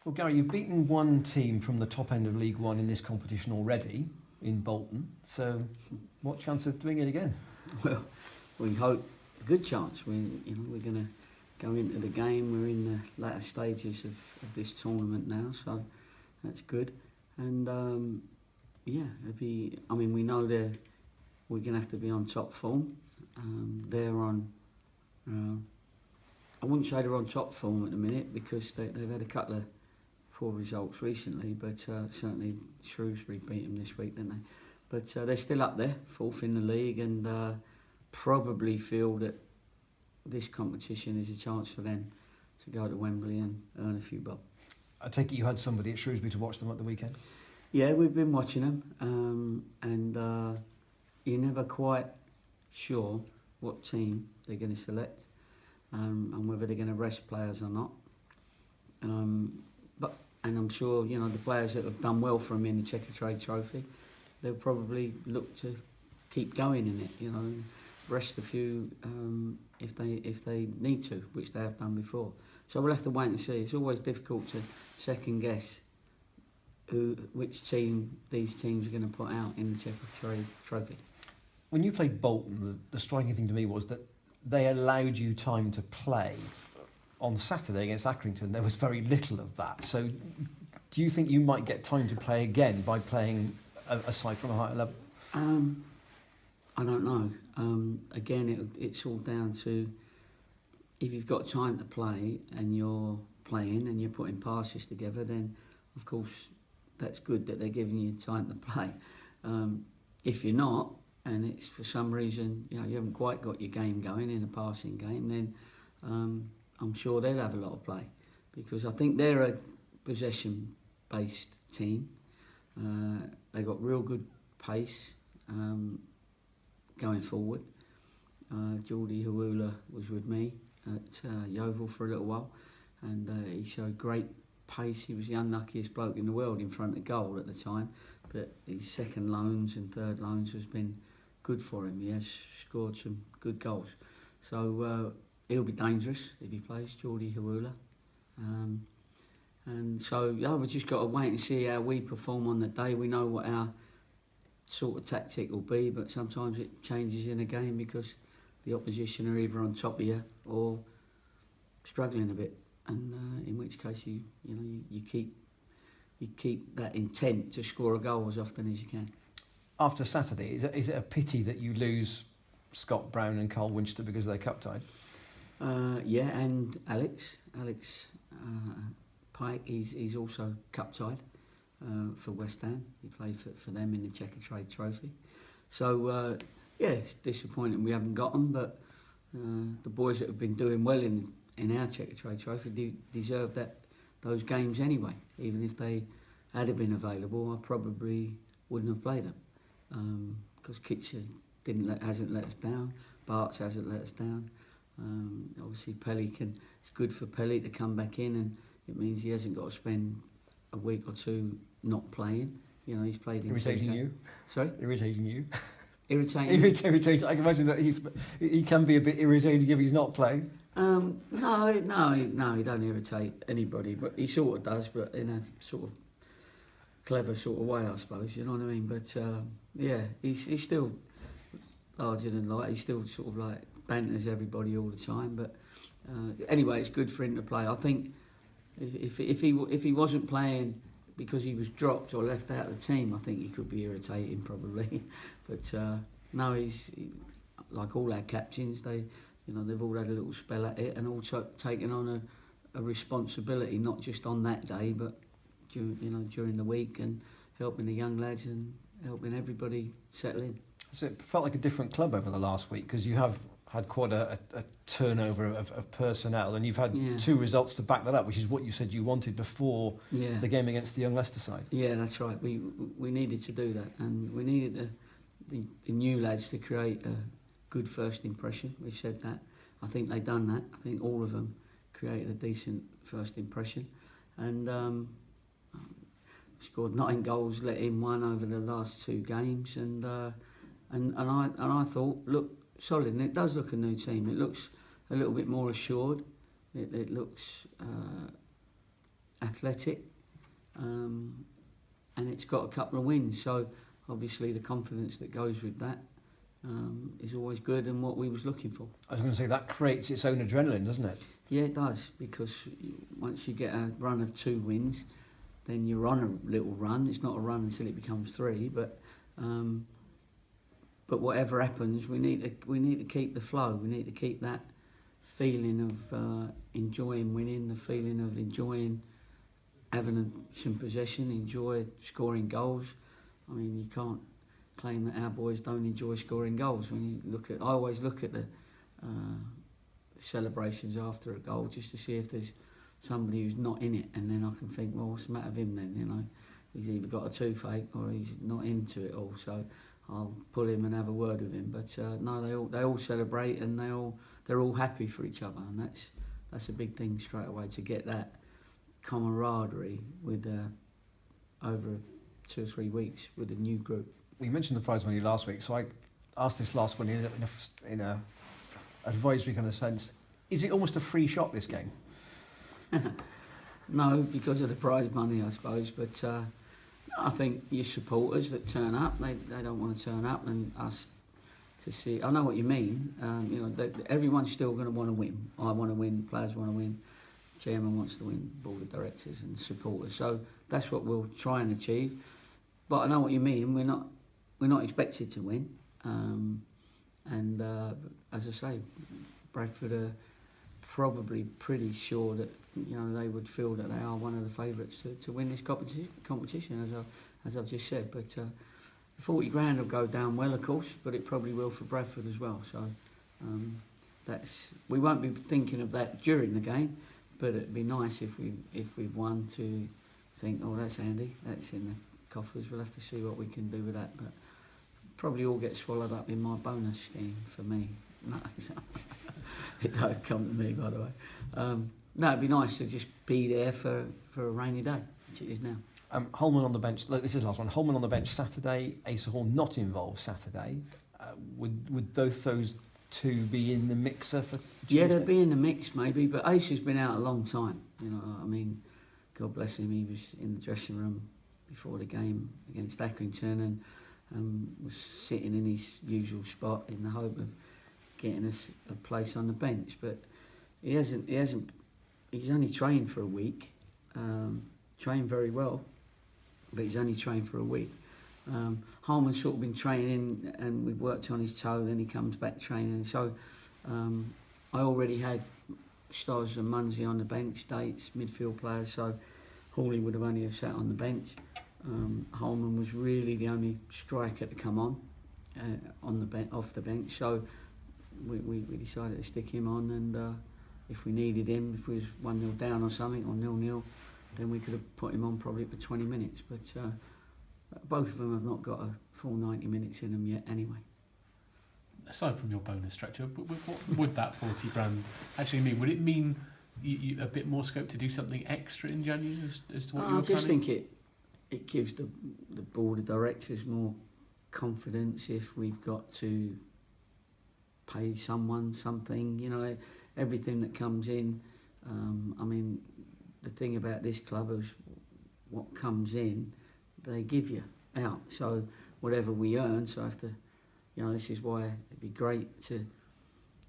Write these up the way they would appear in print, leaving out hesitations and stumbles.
Well, Gary, you've beaten one team from the top end of League One in this competition already, in Bolton. So, what chance of doing it again? Well, we hope a good chance. We're going to go into the game. We're in the latter stages of this tournament now, so that's good. And yeah, it'd be. I mean, we know we're going to have to be on top form. They're on. I wouldn't say they're on top form at the minute because they've had a couple of poor results recently, but certainly Shrewsbury beat them this week, didn't they? But they're still up there, fourth in the league, and probably feel that this competition is a chance for them to go to Wembley and earn a few bob. I take it you had somebody at Shrewsbury to watch them at the weekend? Yeah, we've been watching them, and you're never quite sure what team they're going to select, and whether they're going to rest players or not. And I'm sure, you know, the players that have done well for them in the Checker Trade Trophy, they'll probably look to keep going in it, you know, rest a few if they need to, which they have done before. So we'll have to wait and see. It's always difficult to second guess which team these teams are going to put out in the Checker Trade Trophy. When you played Bolton, the striking thing to me was that they allowed you time to play. On Saturday against Accrington, there was very little of that. So do you think you might get time to play again by playing a side from a higher level? I don't know. Again, it's all down to if you've got time to play and you're playing and you're putting passes together, then of course that's good that they're giving you time to play. If you're not, and it's for some reason, you know, you haven't quite got your game going in a passing game, then I'm sure they'll have a lot of play, because I think they're a possession-based team. They've got real good pace going forward. Geordie Hawula was with me at Yeovil for a little while, and he showed great pace. He was the unluckiest bloke in the world in front of goal at the time, but his second loans and third loans has been good for him. He has scored some good goals. So he'll be dangerous if he plays, Geordie Hawula. And so, yeah, we've just got to wait and see how we perform on the day. We know what our sort of tactic will be, but sometimes it changes in a game because the opposition are either on top of you or struggling a bit. And in which case, you keep that intent to score a goal as often as you can. After Saturday, is it a pity that you lose Scott Brown and Carl Winchester because they're cup tied? Yeah, and Alex Pike, he's also cup tied for West Ham. He played for them in the Checker Trade Trophy. So yeah, it's disappointing we haven't got them, but the boys that have been doing well in our Checker Trade Trophy deserve those games anyway. Even if they had been available, I probably wouldn't have played them because Kitch hasn't let us down. Barts hasn't let us down. Obviously Pelican, it's good for Pelly to come back in, and it means he hasn't got to spend a week or two not playing. You know, he's played in irritating you? Sorry? Irritating you? Irritating. I can imagine that he can be a bit irritating if he's not playing. No, he don't irritate anybody, but he sort of does, but in a sort of clever sort of way, I suppose, you know what I mean? But yeah, he's still larger than life. He still sort of like banters everybody all the time, but anyway, it's good for him to play. I think if he wasn't playing because he was dropped or left out of the team, I think he could be irritating probably. But no, he's like all our captains. They've all had a little spell at it and also taken on a responsibility, not just on that day, but during the week, and helping the young lads and helping everybody settle in. So it felt like a different club over the last week, because you have had quite a turnover of personnel, and you've had two results to back that up, which is what you said you wanted before the game against the young Leicester side. Yeah, that's right. We needed to do that, and we needed the new lads to create a good first impression. We said that. I think they've done that. I think all of them created a decent first impression, and scored 9 goals, let in 1 over the last 2 games, and I thought, look, solid, and it does look a new team. It looks a little bit more assured. It looks athletic, and it's got a couple of wins. So obviously the confidence that goes with that is always good and what we was looking for. I was going to say that creates its own adrenaline, doesn't it? Yeah, it does, because once you get a run of 2 wins, then you're on a little run. It's not a run until it becomes 3, but whatever happens, we need to keep the flow. We need to keep that feeling of enjoying winning, the feeling of enjoying having some possession, enjoy scoring goals. I mean, you can't claim that our boys don't enjoy scoring goals. When you look at, I always look at the celebrations after a goal just to see if there's somebody who's not in it, and then I can think, well, what's the matter with him then? You know, he's either got a toothache or he's not into it all. So I'll pull him and have a word with him. But no, they all celebrate, and they're all happy for each other, and that's a big thing straight away, to get that camaraderie with over 2 or 3 weeks with a new group. We mentioned the prize money last week, so I asked this last one in a advisory kind of sense. Is it almost a free shot, this game? No, because of the prize money, I suppose. But I think your supporters that turn up, they don't want to turn up, and us to see. I know what you mean. You know, everyone's still going to want to win. I want to win. Players want to win. Chairman wants to win. Board of directors and supporters. So that's what we'll try and achieve. But I know what you mean. We're not expected to win. And as I say, Bradford are probably pretty sure that, you know, they would feel that they are one of the favourites to win this competition, as I've just said. But 40 grand will go down well, of course, but it probably will for Bradford as well. So we won't be thinking of that during the game, but it'd be nice if we've won to think, oh, that's handy, that's in the coffers. We'll have to see what we can do with that, but probably all get swallowed up in my bonus scheme for me. No, it don't come to me, by the way. No, it'd be nice to just be there for a rainy day, which it is now. Holman on the bench. Look, this is the last one. Holman on the bench Saturday. Asa Hall not involved Saturday. Would both those two be in the mixer for Tuesday? Yeah, they'd be in the mix maybe, but Asa's been out a long time. You know, I mean, God bless him. He was in the dressing room before the game against Accrington and was sitting in his usual spot in the hope of getting us a place on the bench. But he hasn't. He's only trained for a week. Trained very well, but he's only trained for a week. Holman's sort of been training, and we've worked on his toe. Then he comes back training. So I already had Stoz and Munsey on the bench, Dates, midfield players. So Hawley would have only have sat on the bench. Holman was really the only striker to come on the off the bench. So we decided to stick him on, and if we needed him, if we was 1-0 down or something, or 0-0, then we could have put him on probably for 20 minutes. But both of them have not got a full 90 minutes in them yet anyway. Aside from your bonus structure, what would that 40 grand actually mean? Would it mean you a bit more scope to do something extra in January as to what you're planning? I just think it gives the board of directors more confidence if we've got to pay someone something. You know, everything that comes in. I mean, the thing about this club is what comes in, they give you out. So whatever we earn, so I have to, you know, this is why it'd be great to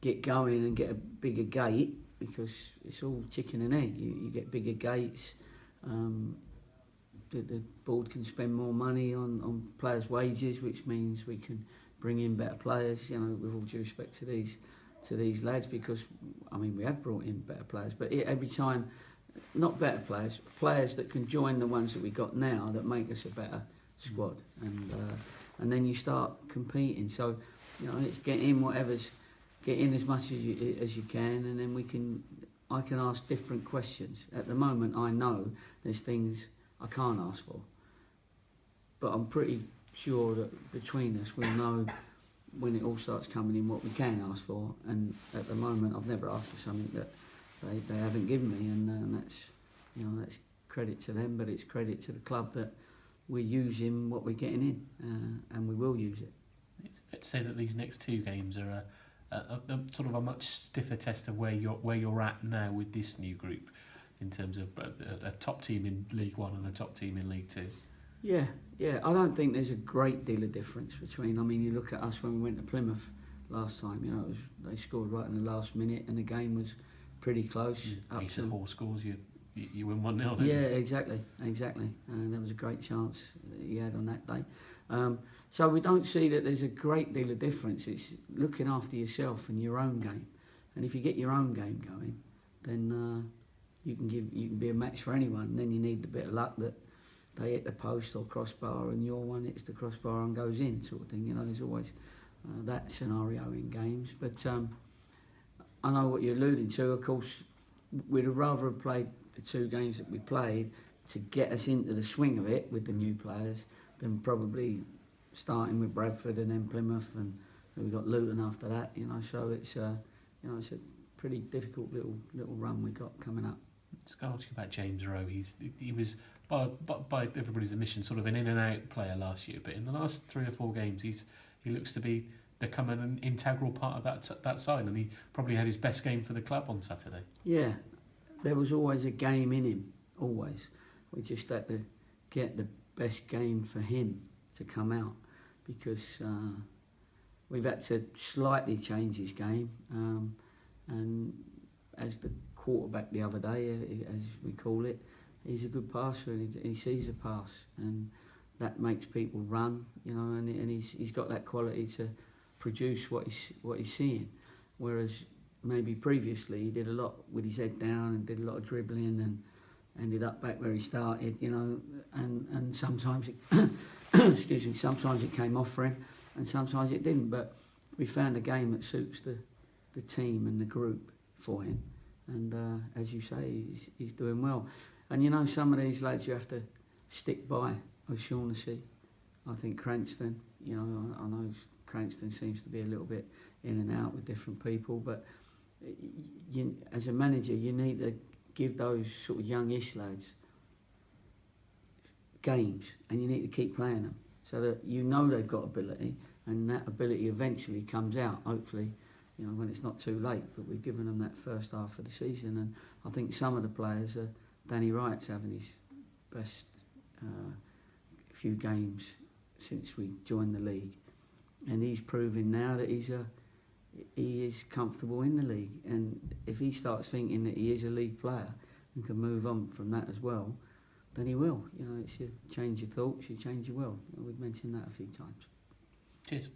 get going and get a bigger gate, because it's all chicken and egg. You get bigger gates. The board can spend more money on players' wages, which means we can bring in better players. You know, with all due respect to these lads, because I mean we have brought in better players, but every time, not better players, players that can join the ones that we got now that make us a better squad, and then you start competing. So, you know, it's get in as much as you can, and then I can ask different questions. At the moment, I know there's things I can't ask for, but I'm pretty sure that between us we'll know when it all starts coming in what we can ask for. And at the moment, I've never asked for something that they haven't given me, and that's credit to them, but it's credit to the club that we're using what we're getting in, and we will use it. It's fair to say that these next 2 games are a sort of a much stiffer test of where you're at now with this new group. in terms of a top team in League One and a top team in League Two? Yeah, I don't think there's a great deal of difference between. I mean, you look at us when we went to Plymouth last time. You know, they scored right in the last minute, and the game was pretty close. Asa Hall scores, you win 1-0. Yeah, exactly. And there was a great chance that he had on that day. So we don't see that there's a great deal of difference. It's looking after yourself and your own game. And if you get your own game going, then you can be a match for anyone. And then you need the bit of luck that they hit the post or crossbar and your one hits the crossbar and goes in, sort of thing. You know, there's always that scenario in games. But I know what you're alluding to. Of course, we'd have rather have played the two games that we played to get us into the swing of it with the new players than probably starting with Bradford and then Plymouth, and we got Luton after that. You know, so it's it's a pretty difficult little run we got coming up. I was going to ask you about James Rowe. He was by everybody's admission sort of an in and out player last year, but in the last 3 or 4 games he looks to be becoming an integral part of that side, and he probably had his best game for the club on Saturday. Yeah, there was always a game in him, always. We just had to get the best game for him to come out, because we've had to slightly change his game, and as the quarterback the other day, as we call it, he's a good passer, and he sees a pass, and that makes people run, you know, and he's got that quality to produce what he's seeing, whereas maybe previously he did a lot with his head down and did a lot of dribbling and ended up back where he started, you know, and sometimes it excuse me, sometimes it came off for him and sometimes it didn't, but we found a game that suits the team and the group for him, and as you say, he's doing well. And you know, some of these lads you have to stick by. O'Shaughnessy, I think Cranston, you know, I know Cranston seems to be a little bit in and out with different people, but as a manager you need to give those sort of youngish lads games, and you need to keep playing them so that you know they've got ability, and that ability eventually comes out, hopefully, you know, when it's not too late. But we've given them that first half of the season, and I think some of the players Danny Wright's having his best few games since we joined the league, and he's proving now that he is comfortable in the league, and if he starts thinking that he is a league player and can move on from that as well, then he will. You know, it's you change your thoughts, you change your world. We've mentioned that a few times. Cheers.